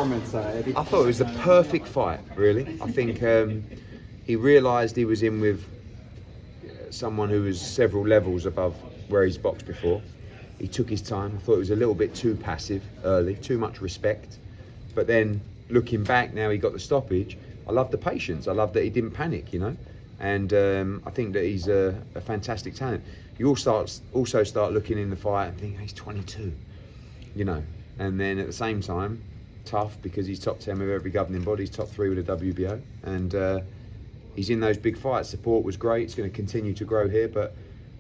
I thought it was the perfect fight, really. I think he realised he was in with someone who was several levels above where he's boxed before. He took his time. I thought it was a little bit too passive early, too much respect. But then looking back, now he got the stoppage. I love the patience. I love that he didn't panic, you know. And I think that he's a fantastic talent. You also start looking in the fight and think, he's 22, you know. And then at the same time, tough because he's top 10 with every governing body. He's top 3 with the WBO, and he's in those big fights. Support was great. It's going to continue to grow here, but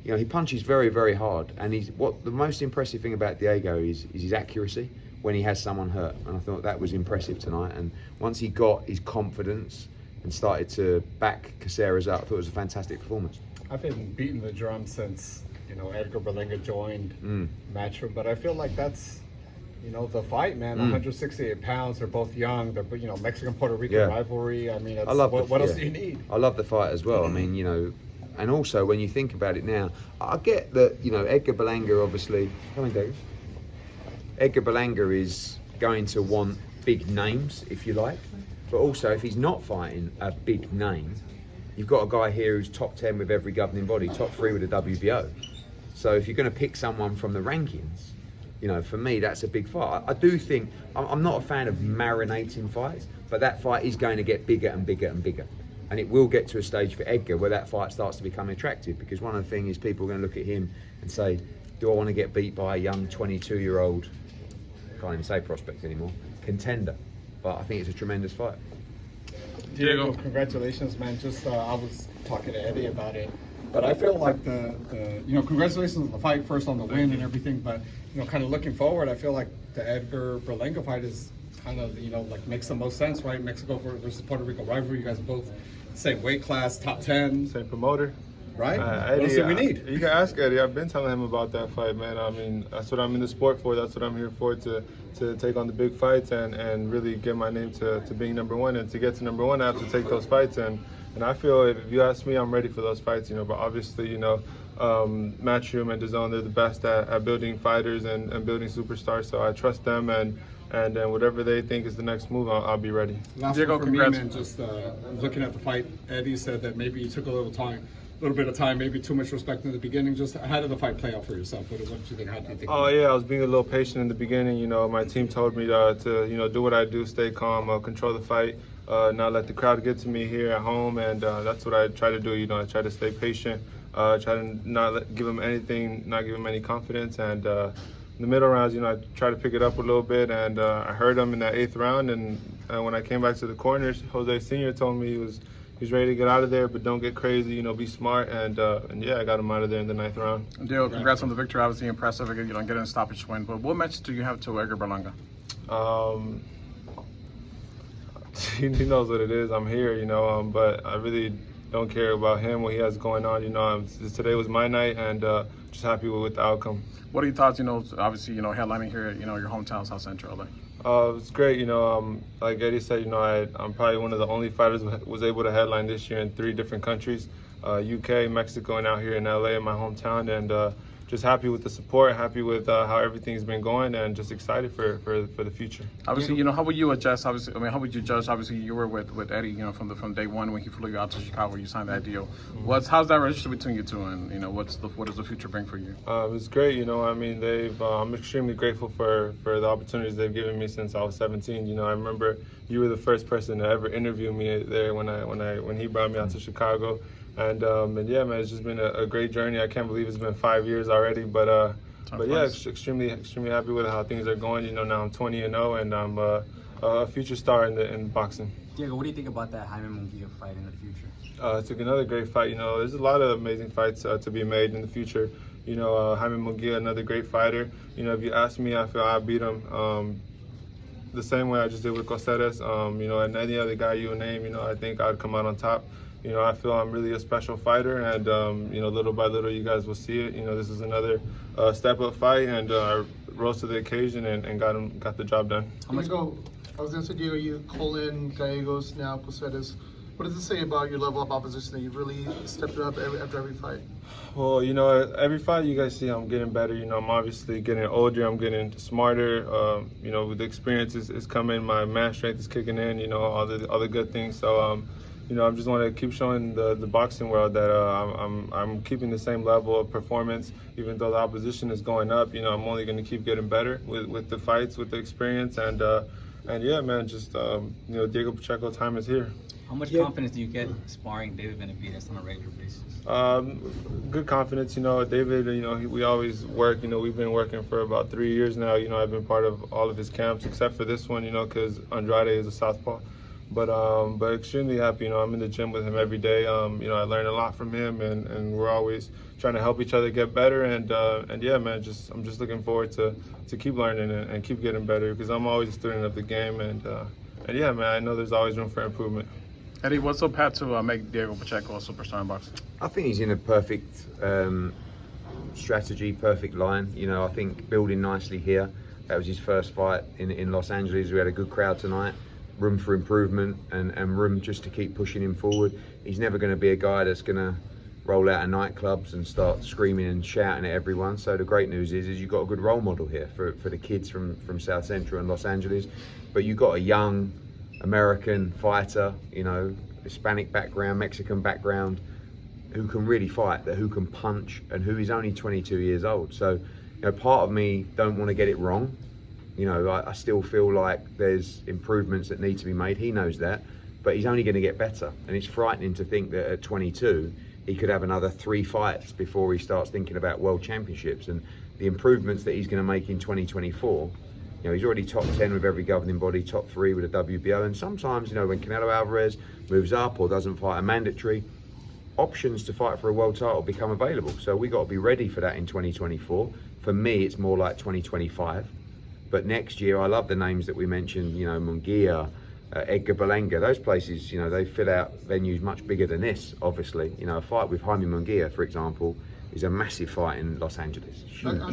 you know he punches very, very hard. And what the most impressive thing about Diego is his accuracy when he has someone hurt. And I thought that was impressive tonight. And once he got his confidence and started to back Caceres up, I thought it was a fantastic performance. I've been beating the drum since Edgar Berlanga joined Matchroom, but I feel like that's the fight, man. 168 pounds. They're both young. They're Mexican-Puerto Rican rivalry. I mean, that's, what else do you need? I love the fight as well. I mean, and also when you think about it now, I get that Edgar Berlanga obviously. Come on, Dave. Edgar Berlanga is going to want big names, if you like, but also if he's not fighting a big name, you've got a guy here who's top 10 with every governing body, top 3 with the WBO. So if you're going to pick someone from the rankings, for me, that's a big fight. I do think, I'm not a fan of marinating fights, but that fight is going to get bigger and bigger and bigger. And it will get to a stage for Edgar where that fight starts to become attractive, because one of the things is people are going to look at him and say, do I want to get beat by a young 22-year-old, can't even say prospect anymore, contender? But I think it's a tremendous fight. Diego, congratulations, man. I was talking to Eddie about it. But I feel like the congratulations on the fight, first on the win and everything. But kind of looking forward, I feel like the Edgar Berlanga fight is kind of makes the most sense, right? Mexico versus Puerto Rico rivalry. You guys are both same weight class, top 10, same promoter, right? Eddie, what else do we need? You can ask Eddie. I've been telling him about that fight, man. I mean, that's what I'm in the sport for. That's what I'm here for, to take on the big fights and really get my name to being number one. And to get to number one, I have to take those fights. And I feel, if you ask me, I'm ready for those fights, but obviously, Matchroom and DAZN, they're the best at building fighters and building superstars, so I trust them, and whatever they think is the next move, I'll be ready. Last Diego, congrats. Me, man, just looking at the fight, Eddie said that maybe you took a little bit of time, maybe too much respect in the beginning. Just how did the fight play out for yourself? What did you think? How do you think? Oh yeah, I was being a little patient in the beginning. My team told me to do what I do, stay calm, control the fight, not let the crowd get to me here at home, and that's what I try to do. I try to stay patient, try to not give them anything, not give them any confidence, and in the middle rounds, I try to pick it up a little bit, and I heard him in that 8th round, and when I came back to the corners, Jose Sr. told me he was ready to get out of there, but don't get crazy, be smart, and yeah, I got him out of there in the 9th round. Diego, congrats on the victory. Obviously impressive, getting a stoppage win. But what message do you have to Edgar Berlanga? He knows what it is. I'm here, but I really don't care about him, what he has going on. Today was my night, and just happy with the outcome. What are your thoughts? Obviously, headlining here, your hometown, South Central LA. It's great. Like Eddie said, I'm probably one of the only fighters who was able to headline this year in 3 different countries, UK, Mexico, and out here in LA, in my hometown, and just happy with the support, happy with how everything's been going, and just excited for the future. Obviously, how would you adjust? Obviously, how would you judge? Obviously, you were with Eddie, from day one when he flew you out to Chicago, you signed that deal. How's that relationship between you two, and what does the future bring for you? It's great. I'm extremely grateful for the opportunities they've given me since I was 17. I remember you were the first person to ever interview me there when he brought me out to Chicago. And yeah, man, it's just been a great journey. I can't believe it's been 5 years already, but yeah, extremely happy with how things are going. Now I'm 20-0, and I'm a future star in boxing. Diego, what do you think about that Jaime Munguia fight in the future? It's another great fight. There's a lot of amazing fights to be made in the future. Jaime Munguia, another great fighter. If you ask me, I feel I beat him the same way I just did with Caceres. And any other guy you name, I think I'd come out on top. I feel I'm really a special fighter, and little by little, you guys will see it. This is another step-up fight, and I rose to the occasion and got the job done. How much go? I was going to say, Diego, you call in Gallegos now, Caceres. What does it say about your level of opposition that you've really stepped it up after every fight? Well, every fight you guys see, I'm getting better. I'm obviously getting older. I'm getting smarter. With the experience is coming. My man strength is kicking in. All the good things. So, I just want to keep showing the boxing world that I'm keeping the same level of performance, even though the opposition is going up. I'm only going to keep getting better with the fights, with the experience, and yeah, man, just Diego Pacheco time is here. How much confidence do you get sparring David Benavidez on a regular basis? Good confidence. David, we always work. We've been working for about 3 years now. I've been part of all of his camps except for this one, because Andrade is a southpaw. But extremely happy. I'm in the gym with him every day. I learn a lot from him, and we're always trying to help each other get better. And yeah, man, I'm just looking forward to keep learning and keep getting better, because I'm always a student of the game. And yeah, man, I know there's always room for improvement. Eddie, what's up, Pat, to make Diego Pacheco a superstar in boxing? I think he's in a perfect strategy, perfect line. I think building nicely here. That was his first fight in Los Angeles. We had a good crowd tonight. Room for improvement and room just to keep pushing him forward. He's never going to be a guy that's going to roll out of nightclubs and start screaming and shouting at everyone. So the great news is you've got a good role model here for the kids from South Central and Los Angeles. But you've got a young American fighter, Hispanic background, Mexican background, who can really fight, who can punch, and who is only 22 years old. So, part of me don't want to get it wrong. I still feel like there's improvements that need to be made. He knows that, but he's only going to get better. And it's frightening to think that at 22, he could have another 3 fights before he starts thinking about world championships. And the improvements that he's going to make in 2024, he's already top 10 with every governing body, top 3 with the WBO. And sometimes, when Canelo Alvarez moves up or doesn't fight a mandatory, options to fight for a world title become available. So we got to be ready for that in 2024. For me, it's more like 2025. But next year, I love the names that we mentioned, Munguia, Edgar, Berlanga. Those places, they fill out venues much bigger than this, obviously. A fight with Jaime Munguia, for example, is a massive fight in Los Angeles.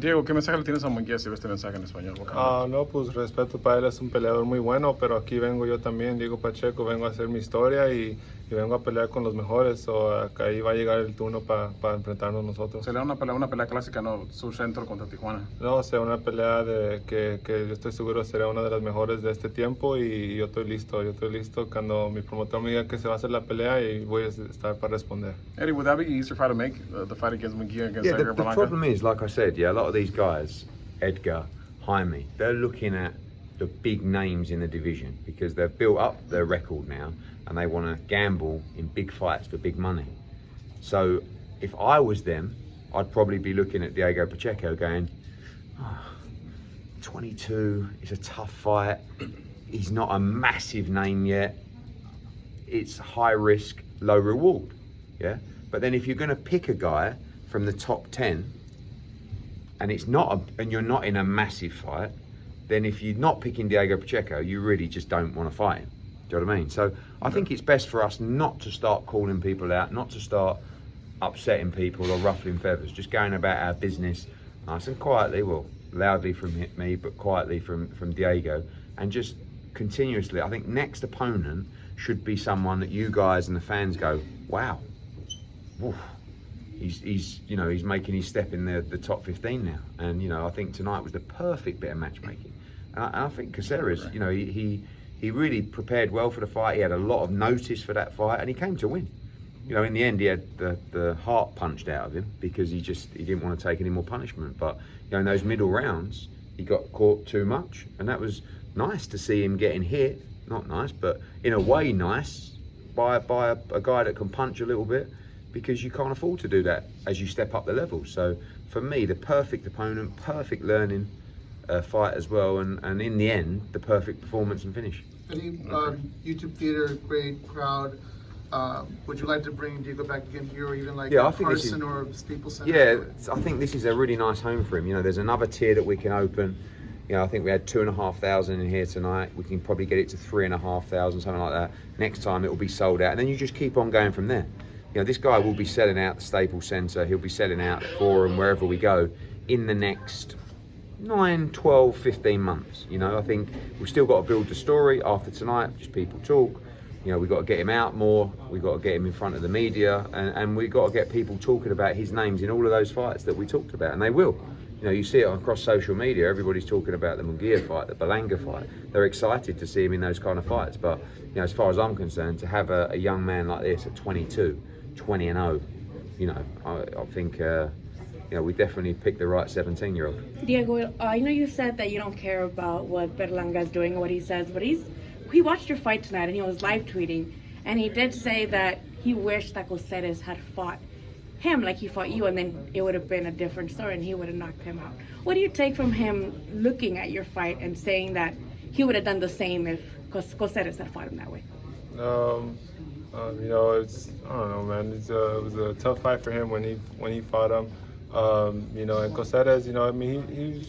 Diego, ¿qué mensaje le tienes a Munguia si ves este mensaje en español? No, pues respeto para él, es un peleador muy bueno, pero aquí vengo yo también, Diego Pacheco, vengo a hacer mi historia y vengo a pelear con los mejores, acá ahí va a llegar el turno para enfrentarnos nosotros. ¿Será una pelea clásica, no? Sur Centro contra Tijuana. No, será una pelea que yo estoy seguro será una de las mejores de este tiempo y yo estoy listo cuando mi promotor me diga que se va a hacer la pelea y voy a estar para responder. Eddie, would that be easier fight to make, the fight against Munguia against Edgar, the problem is, like I said, a lot of these guys, Edgar, Jaime, they're looking at the big names in the division because they've built up their record now and they want to gamble in big fights for big money. So if I was them, I'd probably be looking at Diego Pacheco going, 22, it's a tough fight. He's not a massive name yet. It's high risk, low reward. Yeah. But then if you're going to pick a guy from the top 10 and you're not in a massive fight, then if you're not picking Diego Pacheco, you really just don't want to fight him. Do you know what I mean? So I think it's best for us not to start calling people out, not to start upsetting people or ruffling feathers, just going about our business nice and quietly, well, loudly from me, but quietly from Diego, and just continuously. I think next opponent should be someone that you guys and the fans go, wow, woof. He's making his step in the top 15 now, and I think tonight was the perfect bit of matchmaking. And I think Caceres, he really prepared well for the fight. He had a lot of notice for that fight, and he came to win. In the end, he had the heart punched out of him because he didn't want to take any more punishment. But in those middle rounds, he got caught too much, and that was nice to see him getting hit. Not nice, but in a way nice by a guy that can punch a little bit, because you can't afford to do that as you step up the levels. So for me, the perfect opponent, perfect learning fight as well, and in the end, the perfect performance and finish. Any YouTube theater, great crowd. Would you like to bring Diego back again here, or even like Carson or Staples Center? Yeah, I think this is a really nice home for him. There's another tier that we can open. I think we had 2,500 in here tonight. We can probably get it to 3,500, something like that. Next time it will be sold out, and then you just keep on going from there. This guy will be selling out the Staples Center. He'll be selling out the Forum, wherever we go, in the next 9, 12, 15 months. I think we've still got to build the story after tonight, just people talk. You know, we've got to get him out more, we've got to get him in front of the media, and we've got to get people talking about his names in all of those fights that we talked about, and they will. You know, you see it across social media, everybody's talking about the Munguia fight, the Berlanga fight. They're excited to see him in those kind of fights, but you know, as far as I'm concerned, to have a young man like this at 22, 20-0, you know, I think you know, we definitely picked the right 17-year-old. Diego, I know you said that you don't care about what Berlanga is doing or what he says, but he watched your fight tonight and he was live tweeting, and he did say that he wished that Coceres had fought him like he fought you, and then it would have been a different story and he would have knocked him out. What do you take from him looking at your fight and saying that he would have done the same if Coceres had fought him that way? You know, I don't know, man. It was a tough fight for him when he fought him. You know, and Coceres, you know, I mean,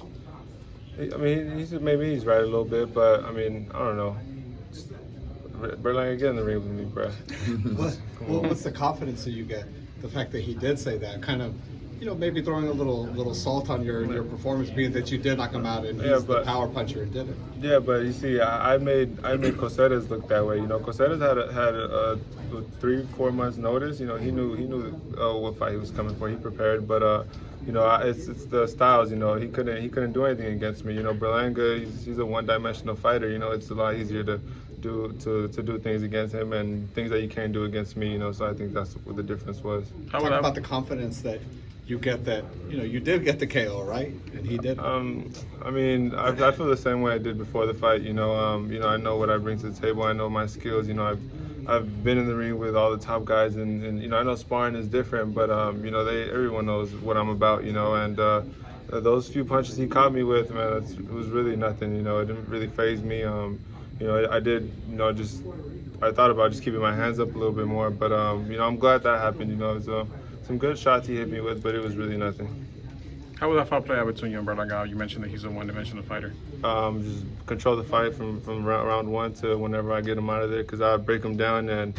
maybe he's right a little bit, but I mean, I don't know. Berlanga, get in the ring with me, bro. What's the confidence that you get? The fact that he did say that, kind of, you know, maybe throwing a little salt on your performance, being that you did knock him out and he's the power puncher and did it. Yeah, but you see, I made Coceres look that way. You know, Coceres had a 3-4 months notice. You know, he knew what fight he was coming for. He prepared, but you know, it's the styles. You know, he couldn't do anything against me. You know, Berlanga, he's a one-dimensional fighter. You know, it's a lot easier to do things against him and things that you can't do against me. You know, so I think that's what the difference was. Talk about the confidence that you get, that, you know, you did get the KO, right? And he did. I mean, I feel the same way I did before the fight. You know, I know what I bring to the table. I know my skills. You know, I've been in the ring with all the top guys, and you know, I know sparring is different, but you know, everyone knows what I'm about. You know, and those few punches he caught me with, man, it was really nothing. You know, it didn't really faze me. You know, I did. You know, I thought about just keeping my hands up a little bit more, but you know, I'm glad that happened. You know, it was some good shots he hit me with, but it was really nothing. How was that fight play out between you and Berlanga? You mentioned that he's a one-dimensional fighter. Just control the fight from round one to whenever I get him out of there, because I break him down, and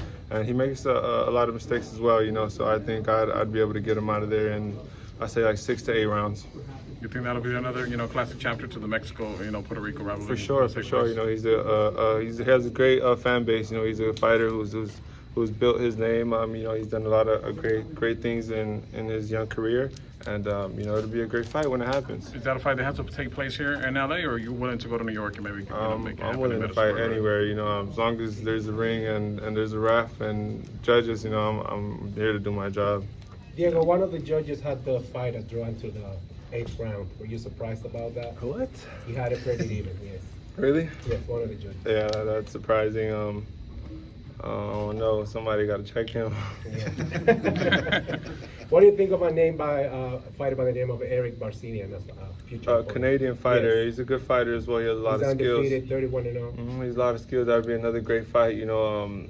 he makes a lot of mistakes as well, you know. So I think I'd be able to get him out of there in, I say, like 6 to 8 rounds. You think that'll be another, you know, classic chapter to the Mexico, you know, Puerto Rico rivalry? For sure. You know, he has a great fan base. You know, he's a fighter who's built his name. You know, he's done a lot of great things in his young career, and you know, it'll be a great fight when it happens. Is that a fight that has to take place here in LA, or are you willing to go to New York and maybe make it happen? I'm willing to fight anywhere. You know, as long as there's a ring and there's a ref and judges. You know, I'm here to do my job. Diego, one of the judges had the fight drawn to the 8th round. Were you surprised about that? What? He had it pretty even, yes. Really? Yes, one of the judges. Yeah, that's surprising. Oh no, somebody got to check him. Yeah. What do you think of a fighter by the name of Eric Barcinian? That's a future Canadian fighter. Yes. He's a good fighter as well. He has a lot of skills. He's undefeated, 31-0. He has a lot of skills. That would be another great fight. You know,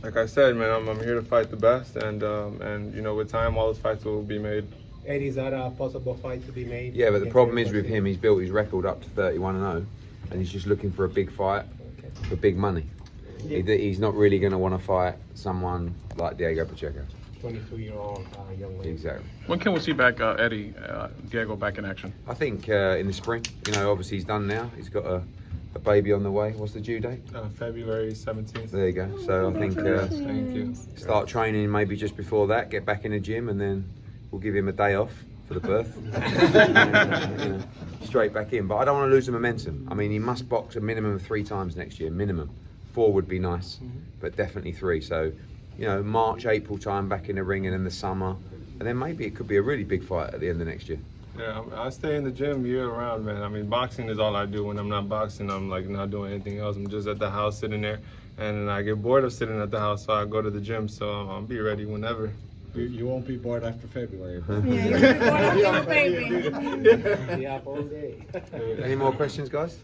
like I said, man, I'm here to fight the best, and you know, with time, all those fights will be made. Eddie, is that a possible fight to be made? Yeah, but the problem is with him, he's built his record up to 31-0, and he's just looking for a big fight for big money. Yeah. He's not really going to want to fight someone like Diego Pacheco. 22-year-old young man. Exactly. When can we see back Diego back in action? I think in the spring. You know, obviously he's done now. He's got a baby on the way. What's the due date? February 17th. There you go. So I think thank you. Start training maybe just before that. Get back in the gym, and then we'll give him a day off for the birth. And, you know, straight back in. But I don't want to lose the momentum. I mean, he must box a minimum of 3 times next year. Minimum. 4 would be nice, but definitely 3. So, you know, March, April time back in the ring, and in the summer, and then maybe it could be a really big fight at the end of next year. Yeah, I stay in the gym year round, man. I mean, boxing is all I do. When I'm not boxing, I'm like not doing anything else. I'm just at the house sitting there, and I get bored of sitting at the house, so I go to the gym. So I'll be ready whenever. You won't be bored after February. Yeah, you're bored after the baby. Yeah, all day. Any more questions, guys?